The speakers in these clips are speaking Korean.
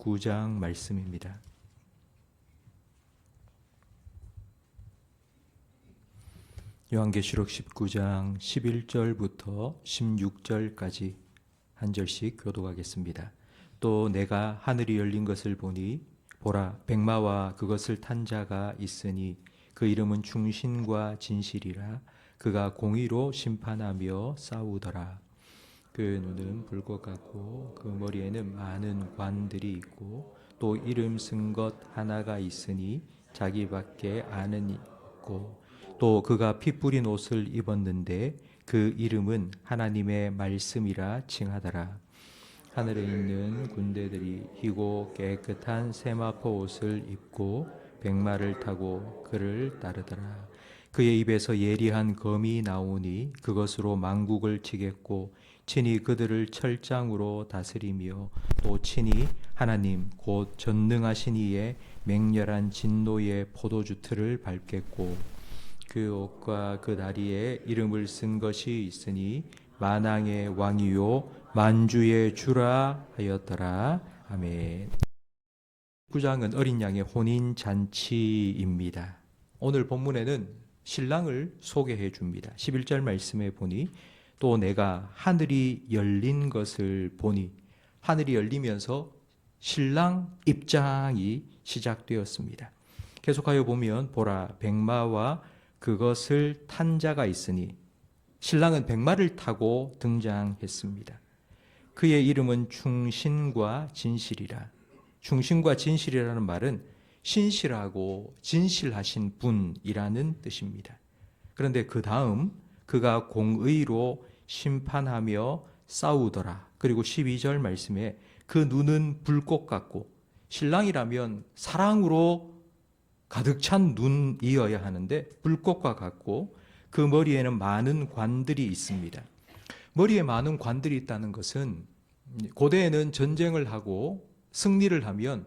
19장 말씀입니다. 요한계시록 19장 11절부터 16절까지 한 절씩 교독하겠습니다. 또 내가 하늘이 열린 것을 보니 보라 백마와 그것을 탄 자가 있으니 그 이름은 충신과 진실이라. 그가 공의로 심판하며 싸우더라. 그 눈은 불꽃 같고 그 머리에는 많은 관들이 있고 또 이름 쓴 것 하나가 있으니 자기밖에 아는 있고 또 그가 피 뿌린 옷을 입었는데 그 이름은 하나님의 말씀이라 칭하더라. 하늘에 있는 군대들이 희고 깨끗한 세마포 옷을 입고 백마를 타고 그를 따르더라. 그의 입에서 예리한 검이 나오니 그것으로 만국을 치겠고 친히 그들을 철장으로 다스리며 또 친히 하나님 곧 전능하신 이의 맹렬한 진노의 포도주 틀을 밟겠고 그 옷과 그 다리에 이름을 쓴 것이 있으니 만왕의 왕이요 만주의 주라 하였더라. 아멘. 9장은 어린 양의 혼인 잔치입니다. 오늘 본문에는 신랑을 소개해 줍니다. 11절 말씀에 보니 또 내가 하늘이 열린 것을 보니, 하늘이 열리면서 신랑 입장이 시작되었습니다. 계속하여 보면 보라 백마와 그것을 탄 자가 있으니, 신랑은 백마를 타고 등장했습니다. 그의 이름은 충신과 진실이라. 충신과 진실이라는 말은 신실하고 진실하신 분이라는 뜻입니다. 그런데 그 다음 그가 공의로 심판하며 싸우더라. 그리고 12절 말씀에 그 눈은 불꽃 같고, 신랑이라면 사랑으로 가득 찬 눈이어야 하는데 불꽃과 같고 그 머리에는 많은 관들이 있습니다. 머리에 많은 관들이 있다는 것은 고대에는 전쟁을 하고 승리를 하면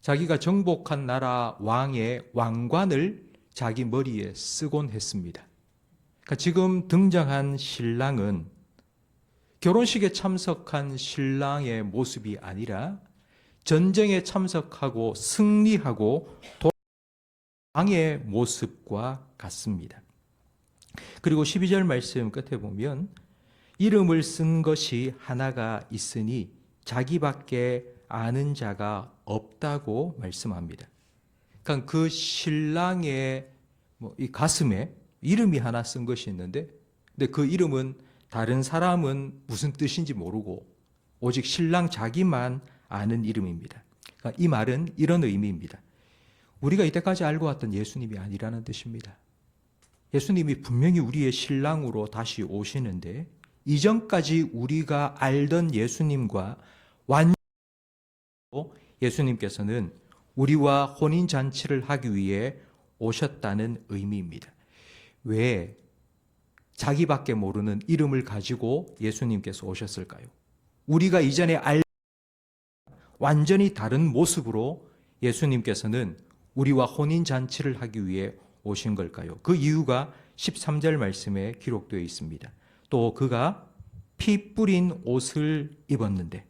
자기가 정복한 나라 왕의 왕관을 자기 머리에 쓰곤 했습니다. 그러니까 지금 등장한 신랑은 결혼식에 참석한 신랑의 모습이 아니라 전쟁에 참석하고 승리하고 왕의 모습과 같습니다. 그리고 12절 말씀 끝에 보면 이름을 쓴 것이 하나가 있으니 자기밖에 아는 자가 없다고 말씀합니다. 그러니까 그 신랑의 이 가슴에 이름이 하나 쓴 것이 있는데, 근데 그 이름은 다른 사람은 무슨 뜻인지 모르고 오직 신랑 자기만 아는 이름입니다. 그러니까 이 말은 이런 의미입니다. 우리가 이때까지 알고 왔던 예수님이 아니라는 뜻입니다. 예수님이 분명히 우리의 신랑으로 다시 오시는데 이전까지 우리가 알던 예수님과 완전히 예수님께서는 우리와 혼인잔치를 하기 위해 오셨다는 의미입니다. 왜 자기밖에 모르는 이름을 가지고 예수님께서 오셨을까요? 우리가 이전에 완전히 다른 모습으로 예수님께서는 우리와 혼인잔치를 하기 위해 오신 걸까요? 그 이유가 13절 말씀에 기록되어 있습니다. 또 그가 피 뿌린 옷을 입었는데,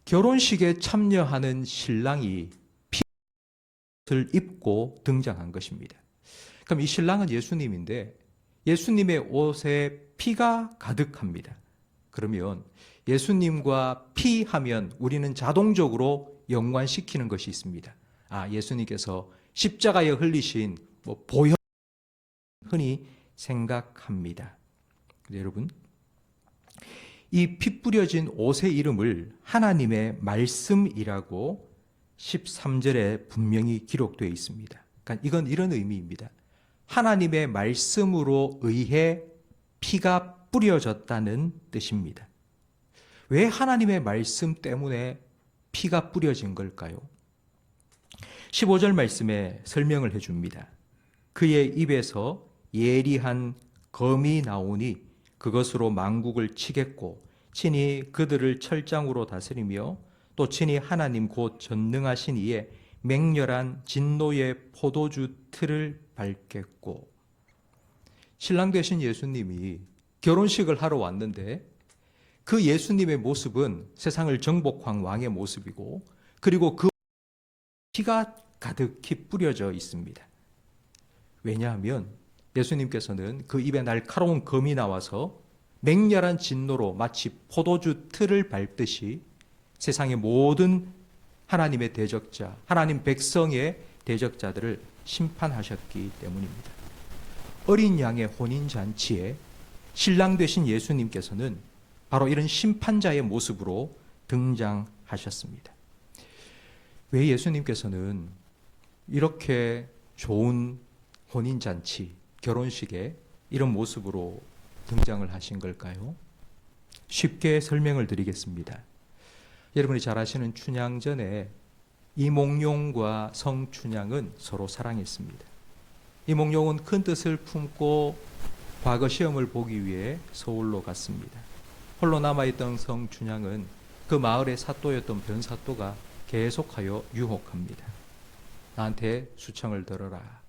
결혼식에 참여하는 신랑이 피를 입고 등장한 것입니다. 그럼 이 신랑은 예수님인데 예수님의 옷에 피가 가득합니다. 그러면 예수님과 피 하면 우리는 자동적으로 연관시키는 것이 있습니다. 예수님께서 십자가에 흘리신 보혈 흔히 생각합니다. 여러분, 이 피 뿌려진 옷의 이름을 하나님의 말씀이라고 13절에 분명히 기록되어 있습니다. 그러니까 이건 이런 의미입니다. 하나님의 말씀으로 의해 피가 뿌려졌다는 뜻입니다. 왜 하나님의 말씀 때문에 피가 뿌려진 걸까요? 15절 말씀에 설명을 해줍니다. 그의 입에서 예리한 검이 나오니 그것으로 만국을 치겠고 친히 그들을 철장으로 다스리며 또 친히 하나님 곧 전능하신 이의 맹렬한 진노의 포도주 틀을 밟겠고. 신랑 되신 예수님이 결혼식을 하러 왔는데 그 예수님의 모습은 세상을 정복한 왕의 모습이고, 그리고 그 피가 가득히 뿌려져 있습니다. 왜냐하면 예수님께서는 그 입에 날카로운 검이 나와서 맹렬한 진노로 마치 포도주 틀을 밟듯이 세상의 모든 하나님의 대적자, 하나님 백성의 대적자들을 심판하셨기 때문입니다. 어린 양의 혼인잔치에 신랑 되신 예수님께서는 바로 이런 심판자의 모습으로 등장하셨습니다. 왜 예수님께서는 이렇게 좋은 혼인잔치, 결혼식에 이런 모습으로 등장을 하신 걸까요? 쉽게 설명을 드리겠습니다. 여러분이 잘 아시는 춘향전에 이몽룡과 성춘향은 서로 사랑했습니다. 이몽룡은 큰 뜻을 품고 과거 시험을 보기 위해 서울로 갔습니다. 홀로 남아있던 성춘향은 그 마을의 사또였던 변사또가 계속하여 유혹합니다. 나한테 수청을 들어라.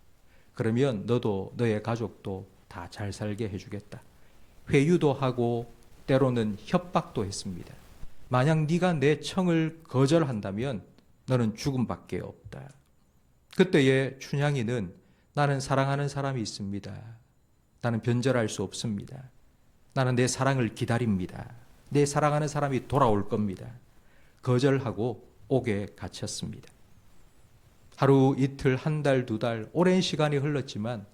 그러면 너도 너의 가족도 다 잘 살게 해주겠다. 회유도 하고 때로는 협박도 했습니다. 만약 네가 내 청을 거절한다면 너는 죽음밖에 없다. 그때의 춘향이는 나는 사랑하는 사람이 있습니다. 나는 변절할 수 없습니다. 나는 내 사랑을 기다립니다. 내 사랑하는 사람이 돌아올 겁니다. 거절하고 옥에 갇혔습니다. 하루, 이틀, 한 달, 두 달, 오랜 시간이 흘렀지만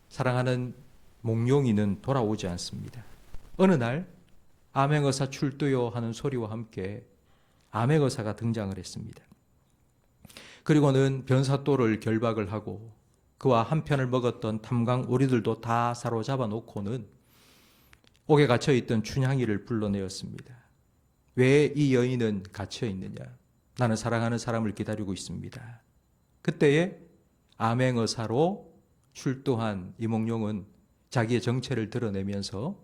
사랑하는 몽룡이는 돌아오지 않습니다. 어느 날 암행어사 출두요 하는 소리와 함께 암행어사가 등장을 했습니다. 그리고는 변사또를 결박을 하고 그와 한편을 먹었던 탐광 오리들도 다 사로잡아 놓고는 옥에 갇혀있던 춘향이를 불러내었습니다. 왜 이 여인은 갇혀 있느냐? 나는 사랑하는 사람을 기다리고 있습니다. 그때에 암행어사로 출두한 이몽룡은 자기의 정체를 드러내면서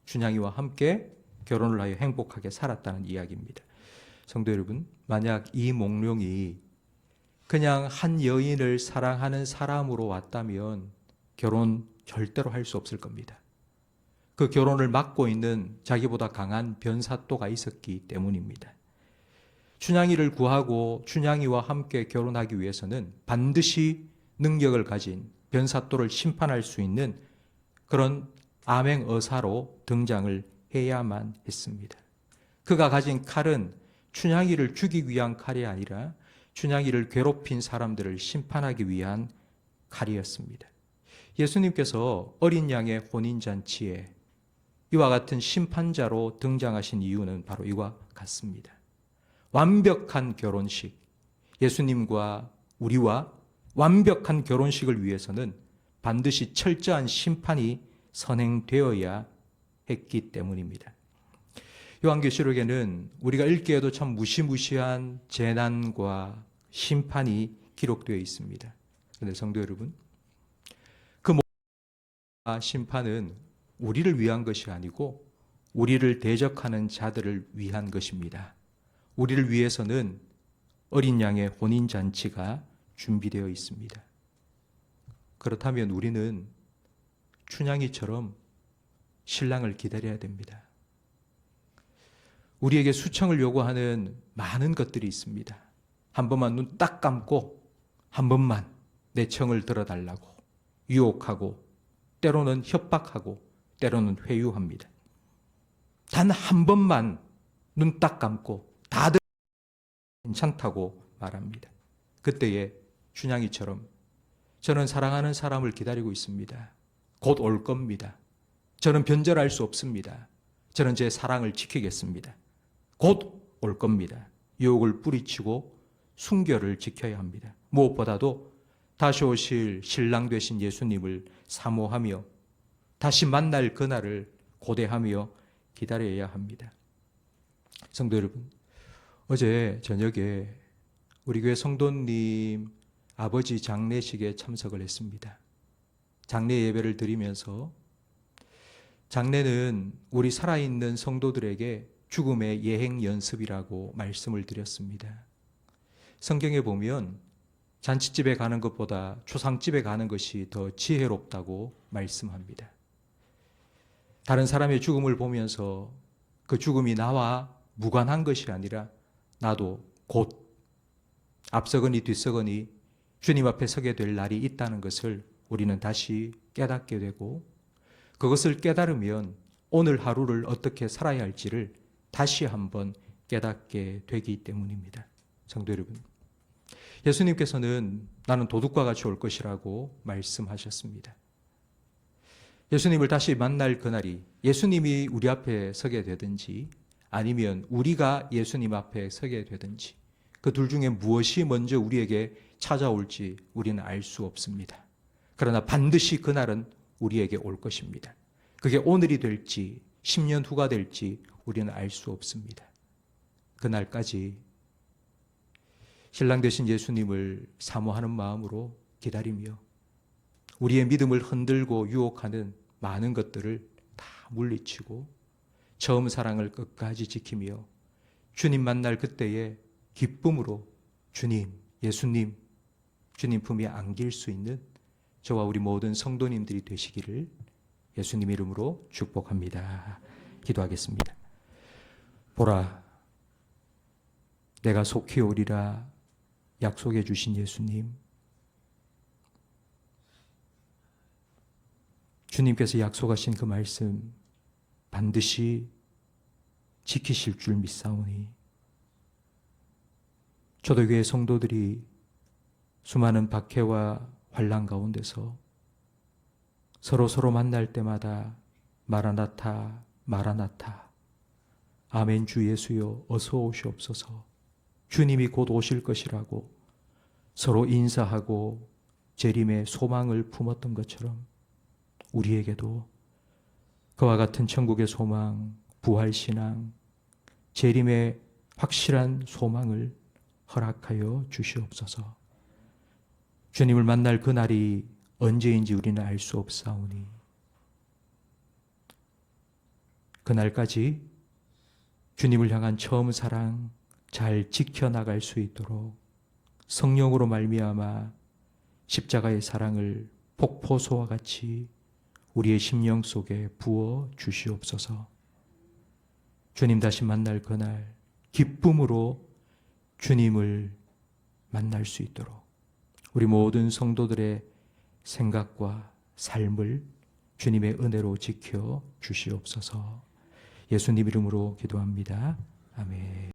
춘향이와 함께 결혼을 하여 행복하게 살았다는 이야기입니다. 성도 여러분, 만약 이몽룡이 그냥 한 여인을 사랑하는 사람으로 왔다면 결혼 절대로 할 수 없을 겁니다. 그 결혼을 막고 있는 자기보다 강한 변사또가 있었기 때문입니다. 춘향이를 구하고 춘향이와 함께 결혼하기 위해서는 반드시 능력을 가진 변사또를 심판할 수 있는 그런 암행어사로 등장을 해야만 했습니다. 그가 가진 칼은 춘향이를 죽이기 위한 칼이 아니라 춘향이를 괴롭힌 사람들을 심판하기 위한 칼이었습니다. 예수님께서 어린 양의 혼인잔치에 이와 같은 심판자로 등장하신 이유는 바로 이와 같습니다. 완벽한 결혼식, 예수님과 우리와 완벽한 결혼식을 위해서는 반드시 철저한 심판이 선행되어야 했기 때문입니다. 요한계시록에는 우리가 읽기에도 참 무시무시한 재난과 심판이 기록되어 있습니다. 그런데 성도 여러분, 그 심판은 우리를 위한 것이 아니고 우리를 대적하는 자들을 위한 것입니다. 우리를 위해서는 어린 양의 혼인잔치가 준비되어 있습니다. 그렇다면 우리는 춘향이처럼 신랑을 기다려야 됩니다. 우리에게 수청을 요구하는 많은 것들이 있습니다. 한 번만 눈 딱 감고 한 번만 내 청을 들어달라고 유혹하고 때로는 협박하고 때로는 회유합니다. 단 한 번만 눈 딱 감고 다들 괜찮다고 말합니다. 그때에 춘향이처럼 저는 사랑하는 사람을 기다리고 있습니다. 곧 올 겁니다. 저는 변절할 수 없습니다. 저는 제 사랑을 지키겠습니다. 곧 올 겁니다. 유혹을 뿌리치고 순결을 지켜야 합니다. 무엇보다도 다시 오실 신랑 되신 예수님을 사모하며 다시 만날 그날을 고대하며 기다려야 합니다. 성도 여러분, 어제 저녁에 우리 교회 성도님 아버지 장례식에 참석을 했습니다. 장례 예배를 드리면서 장례는 우리 살아있는 성도들에게 죽음의 예행 연습이라고 말씀을 드렸습니다. 성경에 보면 잔치집에 가는 것보다 초상집에 가는 것이 더 지혜롭다고 말씀합니다. 다른 사람의 죽음을 보면서 그 죽음이 나와 무관한 것이 아니라 나도 곧 앞서거니 뒤서거니 주님 앞에 서게 될 날이 있다는 것을 우리는 다시 깨닫게 되고, 그것을 깨달으면 오늘 하루를 어떻게 살아야 할지를 다시 한번 깨닫게 되기 때문입니다. 성도 여러분, 예수님께서는 나는 도둑과 같이 올 것이라고 말씀하셨습니다. 예수님을 다시 만날 그날이 예수님이 우리 앞에 서게 되든지 아니면 우리가 예수님 앞에 서게 되든지 그 둘 중에 무엇이 먼저 우리에게 찾아올지 우리는 알 수 없습니다. 그러나 반드시 그날은 우리에게 올 것입니다. 그게 오늘이 될지 10년 후가 될지 우리는 알 수 없습니다. 그날까지 신랑 되신 예수님을 사모하는 마음으로 기다리며 우리의 믿음을 흔들고 유혹하는 많은 것들을 다 물리치고 처음 사랑을 끝까지 지키며 주님 만날 그때에 기쁨으로 주님, 예수님, 주님 품에 안길 수 있는 저와 우리 모든 성도님들이 되시기를 예수님 이름으로 축복합니다. 기도하겠습니다. 보라, 내가 속히 오리라 약속해 주신 예수님, 주님께서 약속하신 그 말씀 반드시 지키실 줄 믿사오니 초대교회 성도들이 수많은 박해와 환난 가운데서 서로 만날 때마다 마라나타 마라나타 아멘 주 예수여 어서 오시옵소서 주님이 곧 오실 것이라고 서로 인사하고 재림의 소망을 품었던 것처럼 우리에게도 그와 같은 천국의 소망, 부활신앙, 재림의 확실한 소망을 허락하여 주시옵소서. 주님을 만날 그날이 언제인지 우리는 알 수 없사오니 그날까지 주님을 향한 처음 사랑 잘 지켜나갈 수 있도록 성령으로 말미암아 십자가의 사랑을 폭포수와 같이 우리의 심령 속에 부어 주시옵소서. 주님 다시 만날 그날 기쁨으로 주님을 만날 수 있도록 우리 모든 성도들의 생각과 삶을 주님의 은혜로 지켜 주시옵소서. 예수님 이름으로 기도합니다. 아멘.